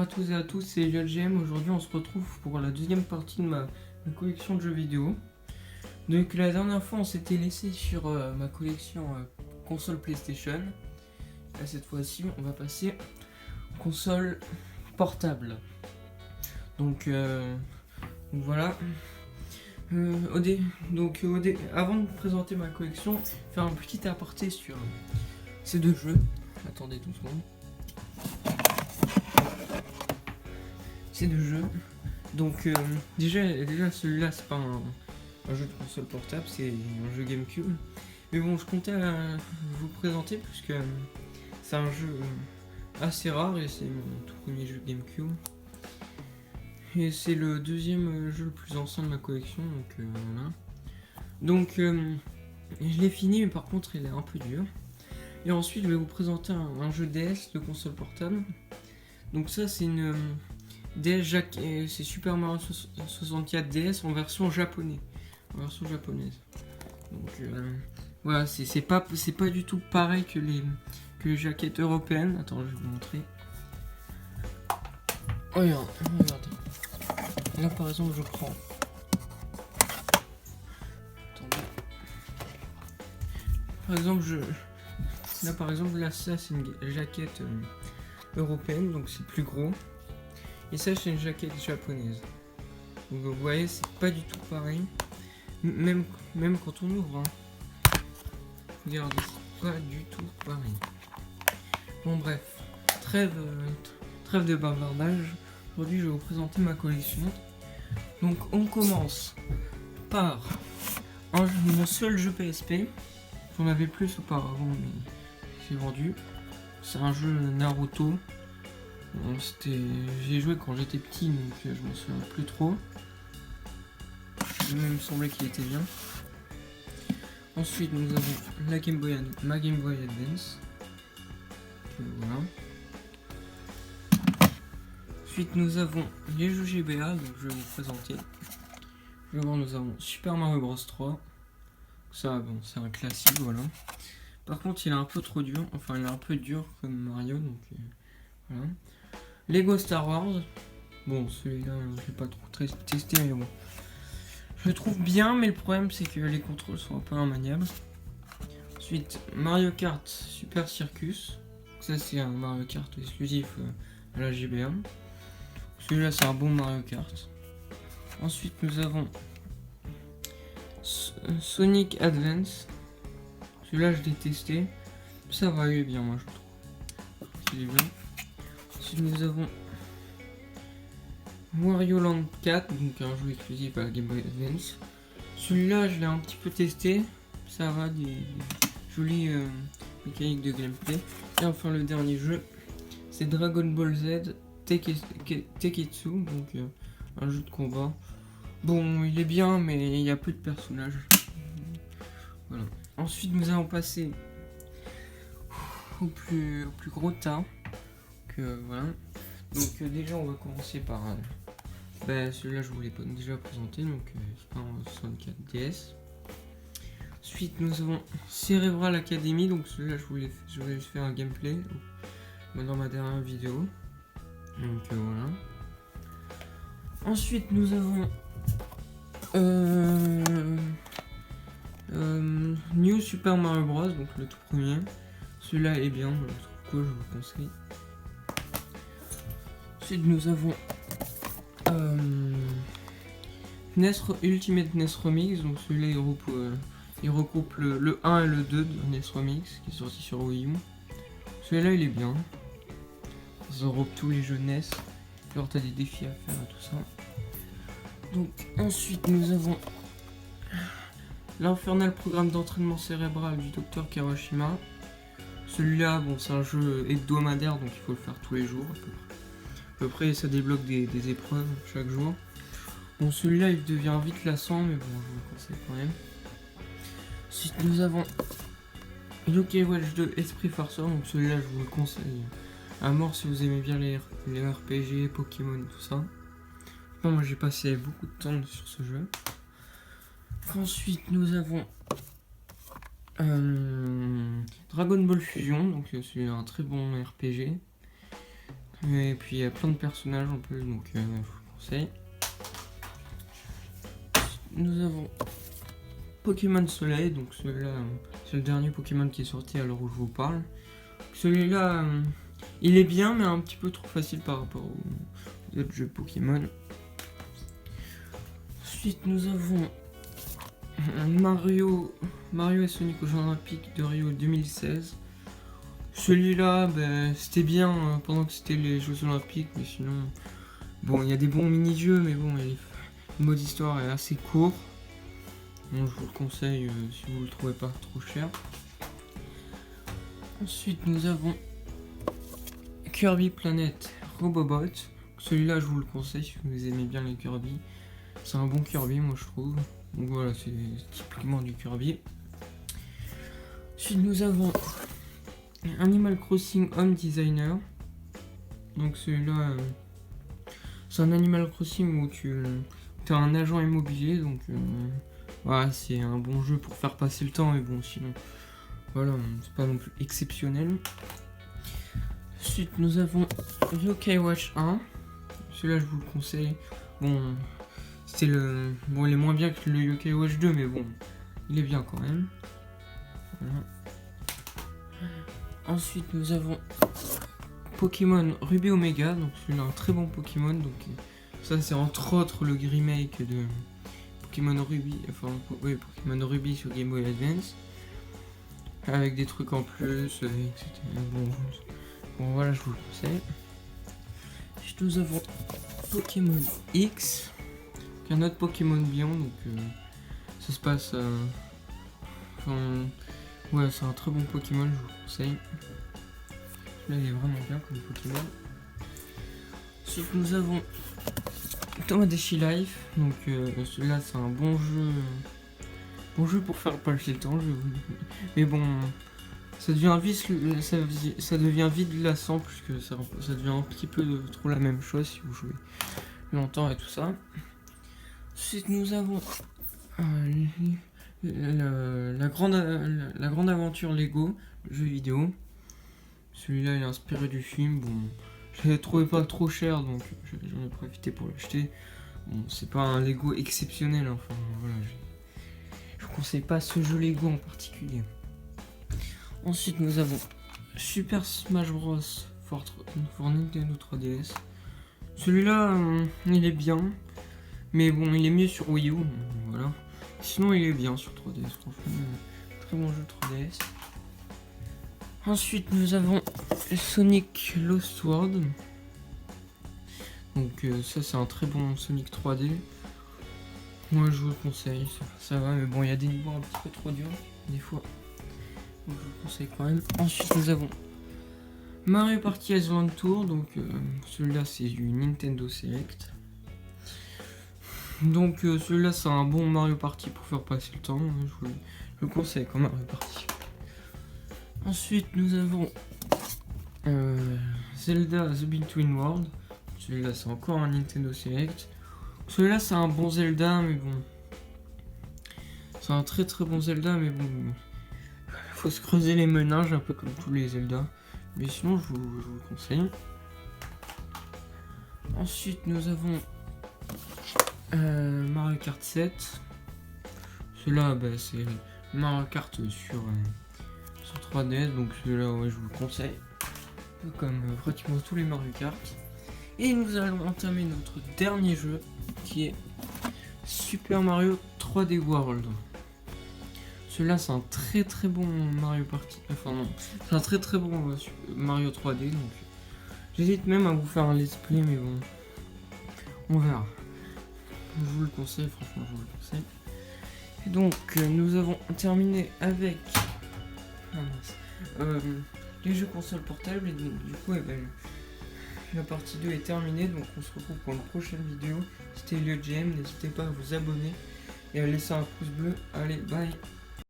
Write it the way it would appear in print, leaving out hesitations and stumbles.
à tous et à tous, c'est LGM. Aujourd'hui, on se retrouve pour la deuxième partie de ma collection de jeux vidéo. Donc, la dernière fois, on s'était laissé sur ma collection console PlayStation. Et cette fois-ci, on va passer console portable. Donc voilà. Avant de présenter ma collection, faire un petit aparté sur ces deux jeux. Attendez 12 secondes. Ces deux jeux. Donc déjà celui-là c'est pas un jeu de console portable, c'est un jeu GameCube. Mais bon, je comptais vous présenter puisque c'est un jeu assez rare et c'est mon tout premier jeu GameCube. Et c'est le deuxième jeu le plus ancien de ma collection, donc voilà. Donc je l'ai fini, mais par contre il est un peu dur. Et ensuite je vais vous présenter un jeu DS de console portable. Donc ça c'est une DS c'est Super Mario 64 DS en version japonaise. Donc voilà, c'est pas du tout pareil que les jaquettes européennes. Attends, je vais vous montrer. Regardez. Là par exemple je prends. Attendez. Par exemple là ça c'est une jaquette européenne, donc c'est plus gros. Et ça c'est une jaquette japonaise. Donc vous voyez, c'est pas du tout pareil. Même quand on ouvre. Hein. Regardez, c'est pas du tout pareil. Bon bref, trêve de bavardage. Aujourd'hui je vais vous présenter ma collection. Donc on commence par mon seul jeu PSP. J'en avais plus auparavant mais c'est vendu. C'est un jeu Naruto. Bon, j'ai joué quand j'étais petit donc je m'en souviens plus trop. Il me semblait qu'il était bien. Ensuite nous avons ma Game Boy Advance. Voilà. Ensuite nous avons les jeux GBA, donc je vais vous présenter. Nous avons Super Mario Bros 3. Ça bon c'est un classique, voilà. Par contre il est un peu trop dur, enfin il est un peu dur comme Mario, donc voilà. Lego Star Wars. Bon celui-là je l'ai pas trop testé mais bon. Je le trouve bien, mais le problème c'est que les contrôles sont un peu immaniables. Ensuite, Mario Kart Super Circus. Ça c'est un Mario Kart exclusif à la GBA. Celui-là c'est un bon Mario Kart. Ensuite nous avons Sonic Advance. Celui-là je l'ai testé. Ça va, il est bien moi je trouve. Il est bien. Ensuite nous avons Wario Land 4, donc un jeu exclusif à la Game Boy Advance. Celui-là, je l'ai un petit peu testé. Ça va, des jolies mécaniques de gameplay. Et enfin, le dernier jeu, c'est Dragon Ball Z Teketsu, donc un jeu de combat. Bon, il est bien, mais il y a peu de personnages. Voilà. Ensuite, nous allons passer au plus gros tas. Voilà. Donc déjà on va commencer par celui-là je vous l'ai déjà présenté, donc Super Mario 64 DS. Ensuite nous avons Cerebral Academy, donc celui-là je voulais faire un gameplay dans ma dernière vidéo. Donc voilà. Ensuite nous avons New Super Mario Bros, donc le tout premier. Celui-là est bien, je le trouve cool, je vous le conseille. Ensuite nous avons Ultimate NES Remix, donc celui-là il regroupe le 1 et le 2 de NES Remix qui est sorti sur Wii U. Celui-là il est bien. Ça regroupe tous les jeux NES. Alors t'as des défis à faire et tout ça. Donc ensuite nous avons l'Infernal Programme d'entraînement cérébral du Dr Karoshima. Celui-là bon c'est un jeu hebdomadaire donc il faut le faire tous les jours à peu près, ça débloque des épreuves chaque jour. Bon, celui-là il devient vite lassant, mais bon, je vous le conseille quand même. Ensuite, nous avons Yokai Watch 2 Esprit Farceur, donc celui-là je vous le conseille à mort si vous aimez bien les RPG, Pokémon et tout ça. Enfin, moi j'ai passé beaucoup de temps sur ce jeu. Ensuite, nous avons Dragon Ball Fusion, donc c'est un très bon RPG. Et puis il y a plein de personnages en plus, donc je vous conseille. Nous avons Pokémon Soleil, donc celui-là, c'est le dernier Pokémon qui est sorti à l'heure où je vous parle. Celui-là, il est bien, mais un petit peu trop facile par rapport aux autres jeux Pokémon. Ensuite, nous avons Mario et Sonic aux Jeux Olympiques de Rio 2016. Celui-là, c'était bien pendant que c'était les Jeux Olympiques, mais sinon, bon, il y a des bons mini-jeux, mais bon, le mode histoire est assez court. Donc, je vous le conseille si vous le trouvez pas trop cher. Ensuite, nous avons Kirby Planet Robobot. Celui-là, je vous le conseille si vous aimez bien les Kirby. C'est un bon Kirby, moi je trouve. Donc voilà, c'est typiquement du Kirby. Ensuite, nous avons Animal Crossing Home Designer. Donc celui-là, c'est un Animal Crossing où tu as un agent immobilier. Donc voilà, c'est un bon jeu pour faire passer le temps. Mais bon, sinon, voilà, c'est pas non plus exceptionnel. Ensuite, nous avons Yokai Watch 1. Celui-là, je vous le conseille. Bon, il est moins bien que le Yokai Watch 2, mais bon, il est bien quand même. Voilà. Ensuite, nous avons Pokémon Ruby Omega. Donc, celui-là, un très bon Pokémon. Donc, ça, c'est entre autres le remake de Pokémon Ruby. Enfin, oui, Pokémon Ruby sur Game Boy Advance. Avec des trucs en plus, etc. Bon, voilà, je vous le conseille. Ensuite, nous avons Pokémon X, qui est un autre Pokémon Beyond, donc ça se passe. Ouais, c'est un très bon Pokémon, je vous le conseille. Celui-là, il est vraiment bien comme Pokémon. Ensuite, nous avons Tomodachi Life, donc celui-là, c'est un bon jeu pour faire passer le temps, mais bon. Ça devient vite lassant puisque ça devient un petit peu trop la même chose si vous jouez longtemps et tout ça. Ensuite, nous avons la grande aventure Lego, le jeu vidéo. Celui-là, il est inspiré du film. Bon, je l'ai trouvé pas trop cher, donc j'en ai profité pour l'acheter. Bon, c'est pas un Lego exceptionnel, enfin voilà. Je vous conseille pas ce jeu Lego en particulier. Ensuite, nous avons Super Smash Bros for Nintendo 3DS. Celui-là, il est bien, mais bon, il est mieux sur Wii U. Voilà. Sinon, il est bien sur 3DS. Franchement, très bon jeu 3DS. Ensuite, nous avons Sonic Lost World. Donc, ça, c'est un très bon Sonic 3D. Moi, je vous le conseille. Ça va, mais bon, il y a des niveaux un petit peu trop durs, des fois. Donc je vous conseille quand même. Ensuite, nous avons Mario Party Island Tour. Donc celui-là, c'est du Nintendo Select. Donc celui-là, c'est un bon Mario Party pour faire passer le temps. Je vous le conseille comme Mario Party. Ensuite, nous avons Zelda The Between World. Celui-là, c'est encore un Nintendo Select. Celui-là, c'est un bon Zelda, mais bon. C'est un très très bon Zelda, mais bon. Faut se creuser les méninges un peu comme tous les Zelda, mais sinon je vous le conseille. Ensuite, nous avons Mario Kart 7. Celui-là, c'est Mario Kart sur 3DS, donc celui-là, ouais, je vous le conseille, comme pratiquement tous les Mario Kart. Et nous allons entamer notre dernier jeu, qui est Super Mario 3D World. Celui-là, c'est un très très bon Mario Party. Enfin non, c'est un très très bon Mario 3D. Donc j'hésite même à vous faire un let's play, mais bon, on verra. Je vous le conseille, franchement, je vous le conseille. Et donc nous avons terminé avec les jeux consoles portables. Et donc du coup, la partie 2 est terminée. Donc on se retrouve pour une prochaine vidéo. C'était LeGM. N'hésitez pas à vous abonner et à laisser un pouce bleu. Allez, bye.